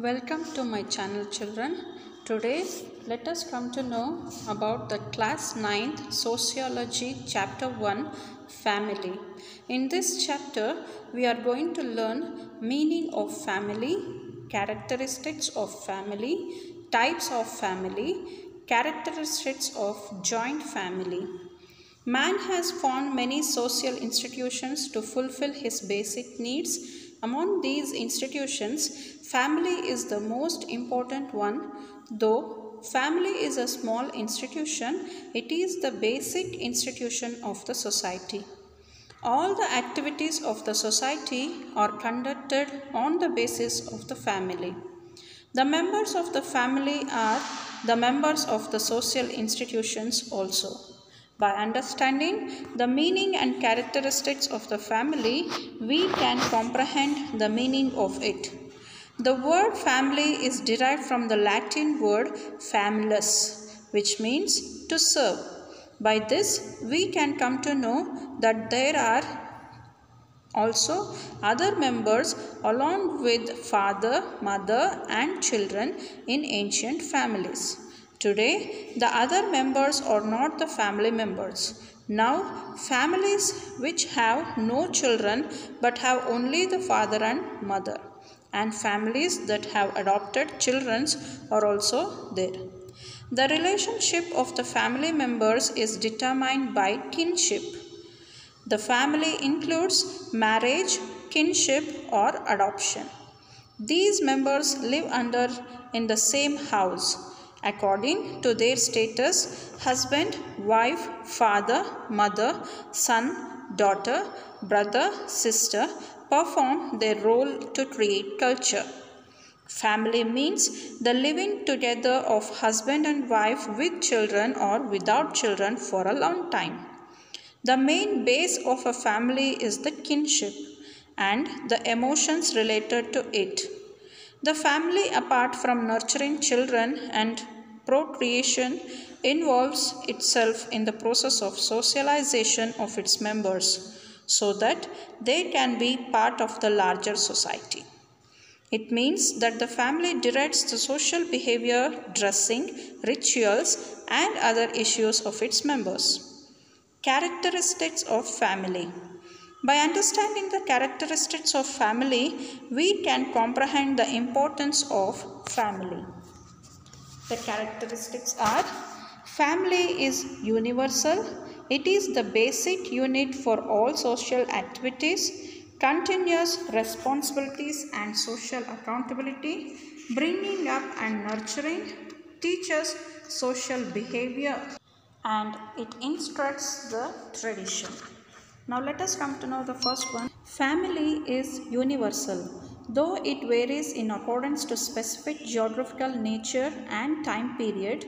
Welcome to my channel, children. Today let us come to know about the class 9th Sociology chapter 1 Family. In this chapter we are going to learn meaning of family, characteristics of family, types of family, characteristics of joint family. Man has formed many social institutions to fulfill his basic needs. Among these institutions, family is the most important one. Though family is a small institution, it is the basic institution of the society. All the activities of the society are conducted on the basis of the family. The members of the family are the members of the social institutions also. By understanding the meaning and characteristics of the family, we can comprehend the meaning of it. The word family is derived from the Latin word famulus, which means to serve. By this, we can come to know that there are also other members along with father, mother and children in ancient families. Today, the other members are not the family members. Now, families which have no children but have only the father and mother, and families that have adopted children are also there. The relationship of the family members is determined by kinship. The family includes marriage, kinship or adoption. These members live in the same house. According to their status, husband, wife, father, mother, son, daughter, brother, sister perform their role to create culture. Family means the living together of husband and wife with children or without children for a long time. The main base of a family is the kinship and the emotions related to it. The family, apart from nurturing children and procreation, involves itself in the process of socialization of its members so that they can be part of the larger society. It means that the family directs the social behavior, dressing, rituals, and other issues of its members. Characteristics of family. By understanding the characteristics of family, we can comprehend the importance of family. The characteristics are: family is universal. It is the basic unit for all social activities, continuous responsibilities and social accountability, bringing up and nurturing, teaches social behavior, and it instructs the tradition. Now let us come to know the first one. Family is universal. Though it varies in accordance to specific geographical nature and time period,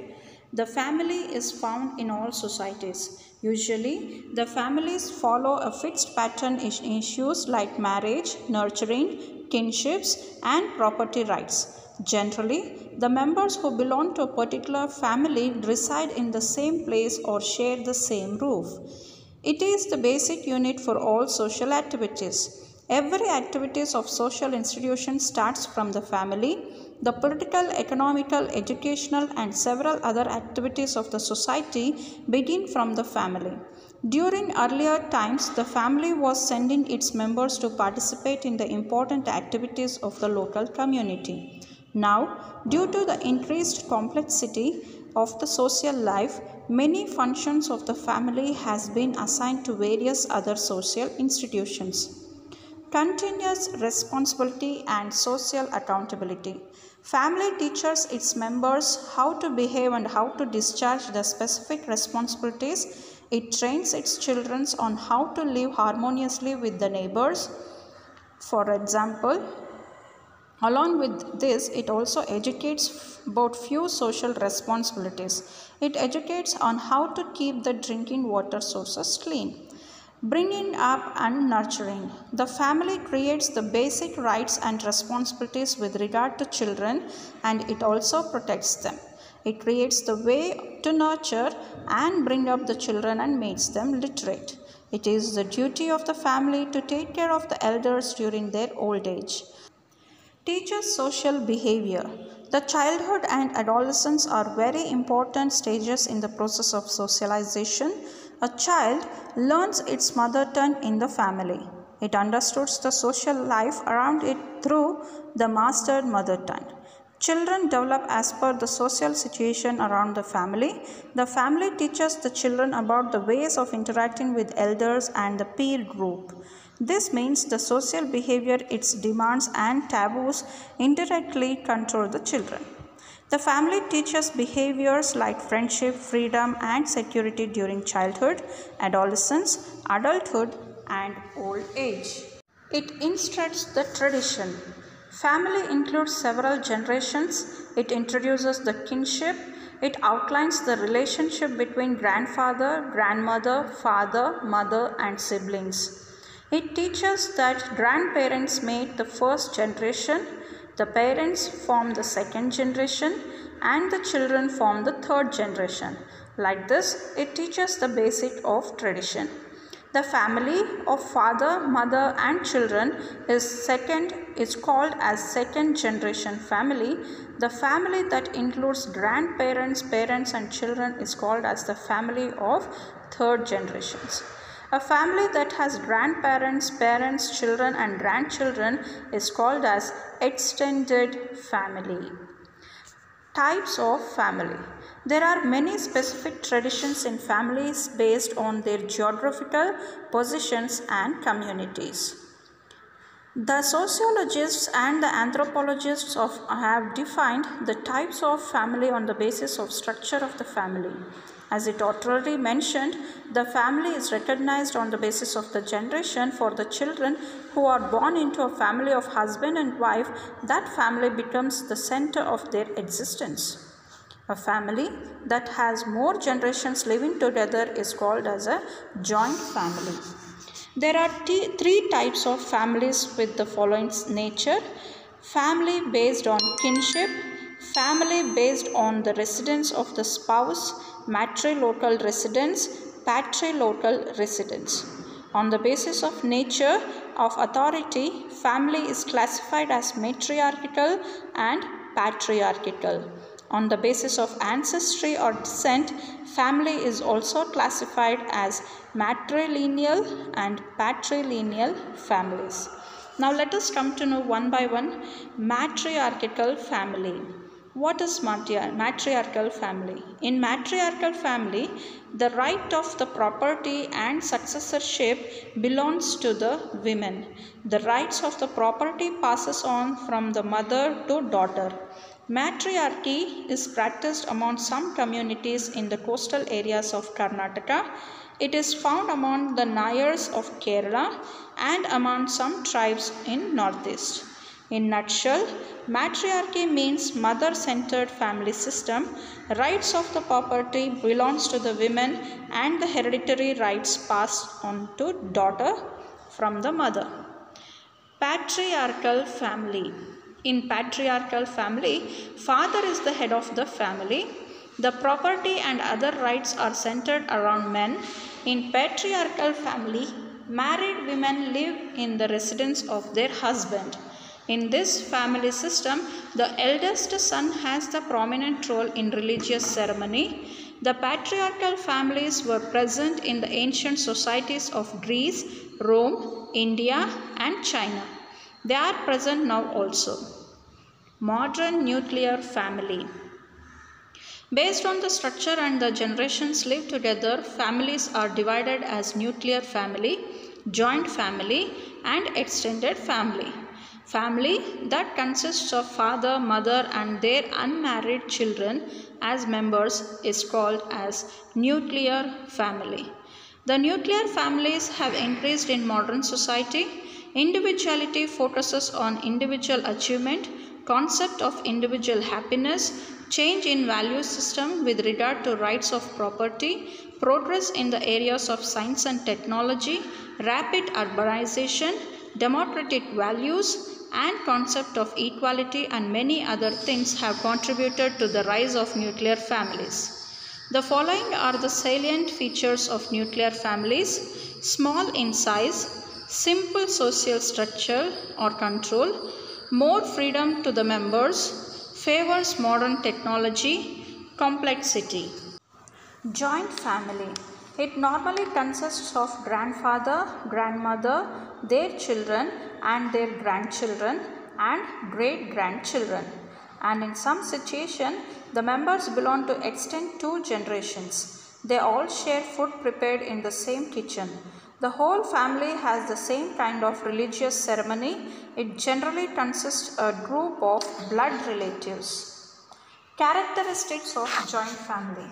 the family is found in all societies. Usually, the families follow a fixed pattern in issues like marriage, nurturing, kinships, and property rights. Generally, the members who belong to a particular family reside in the same place or share the same roof. It is the basic unit for all social activities. Every activities of social institution starts from the family. The political, economical, educational and several other activities of the society begin from the family. During earlier times, the family was sending its members to participate in the important activities of the local community. Now, due to the increased complexity of the social life, many functions of the family has been assigned to various other social institutions. Continuous responsibility and social accountability. Family teaches its members how to behave and how to discharge the specific responsibilities. It trains its children on how to live harmoniously with the neighbors. For example, along with this, it also educates about few social responsibilities. It educates on how to keep the drinking water sources clean. Bringing up and nurturing. The family creates the basic rights and responsibilities with regard to children, and it also protects them. It creates the way to nurture and bring up the children and makes them literate. It is the duty of the family to take care of the elders during their old age. Teaches social behavior. The childhood and adolescence are very important stages in the process of socialization. A child learns its mother tongue in the family. It understands the social life around it through the mastered mother tongue. Children develop as per the social situation around the family. The family teaches the children about the ways of interacting with elders and the peer group. This means the social behavior, its demands and taboos indirectly control the children. The family teaches behaviors like friendship, freedom and security during childhood, adolescence, adulthood and old age. It instructs the tradition. Family includes several generations. It introduces the kinship. It outlines the relationship between grandfather, grandmother, father, mother and siblings. It teaches that grandparents made the first generation, the parents form the second generation and the children form the third generation. Like this, it teaches the basic of tradition. The family of father, mother and children is called as second generation family. The family that includes grandparents, parents and children is called as the family of third generations. A family that has grandparents, parents, children and grandchildren is called as extended family. Types of family. There are many specific traditions in families based on their geographical positions and communities. The sociologists and the anthropologists have defined the types of family on the basis of structure of the family. As it already mentioned, the family is recognized on the basis of the generation. For the children who are born into a family of husband and wife, that family becomes the center of their existence. A family that has more generations living together is called as a joint family. There are three types of families with the following nature: family based on kinship, family based on the residence of the spouse, matrilocal residence, patrilocal residence. On the basis of nature of authority, family is classified as matriarchal and patriarchal. On the basis of ancestry or descent, family is also classified as matrilineal and patrilineal families. Now let us come to know one by one matriarchal family. What is matriarchal family? In matriarchal family, the right of the property and successorship belongs to the women. The rights of the property passes on from the mother to daughter. Matriarchy is practiced among some communities in the coastal areas of Karnataka. It is found among the Nayars of Kerala and among some tribes in Northeast. In nutshell, matriarchy means mother-centered family system. Rights of the property belongs to the women and the hereditary rights passed on to daughter from the mother. Patriarchal family. In patriarchal family, father is the head of the family. The property and other rights are centered around men. In patriarchal family, married women live in the residence of their husband. In this family system, the eldest son has the prominent role in religious ceremony. The patriarchal families were present in the ancient societies of Greece, Rome, India and China. They are present now also. Modern nuclear family. Based on the structure and the generations live together, families are divided as nuclear family, joint family and extended family. Family that consists of father, mother and their unmarried children as members is called as nuclear family. The nuclear families have increased in modern society. Individuality focuses on individual achievement, concept of individual happiness, change in value system with regard to rights of property, progress in the areas of science and technology, rapid urbanization, democratic values, and concept of equality and many other things have contributed to the rise of nuclear families. The following are the salient features of nuclear families: small in size, simple social structure or control, More freedom to the members, favors modern technology, complexity. Joint family. It normally consists of grandfather, grandmother, their children and their grandchildren and great-grandchildren. And in some situation, the members belong to extend 2 generations. They all share food prepared in the same kitchen. The whole family has the same kind of religious ceremony. It generally consists of a group of blood relatives. Characteristics of joint family.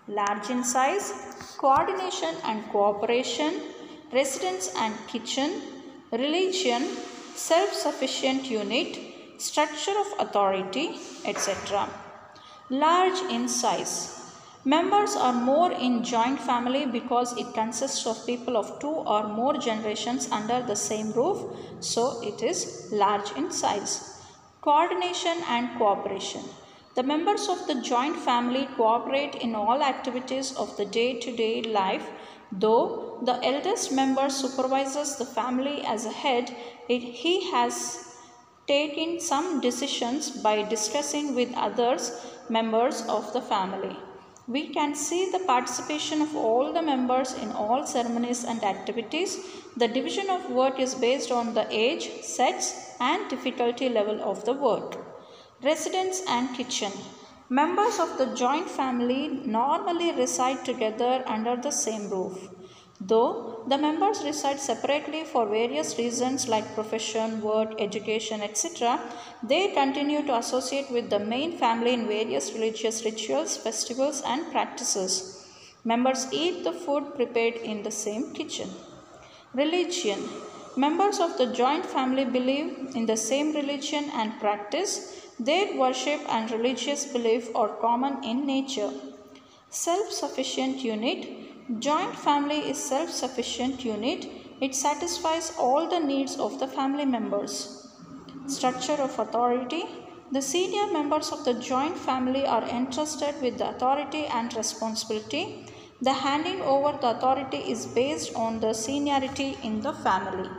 Large in size, coordination and cooperation, residence and kitchen, religion, self-sufficient unit, structure of authority, etc. Large in size. Members are more in joint family because it consists of people of 2 or more generations under the same roof, so it is large in size. Coordination and cooperation. The members of the joint family cooperate in all activities of the day-to-day life. Though the eldest member supervises the family as a head, he has taken some decisions by discussing with others members of the family. We can see the participation of all the members in all ceremonies and activities. The division of work is based on the age, sex and difficulty level of the work. Residence and kitchen. Members of the joint family normally reside together under the same roof. Though the members reside separately for various reasons like profession, work, education, etc., they continue to associate with the main family in various religious rituals, festivals and practices. Members eat the food prepared in the same kitchen. Religion. Members of the joint family believe in the same religion and practice. Their worship and religious belief are common in nature. Self-sufficient unit. Joint family is self-sufficient unit. It satisfies all the needs of the family members. Structure of authority. The senior members of the joint family are entrusted with the authority and responsibility. The handing over the authority is based on the seniority in the family.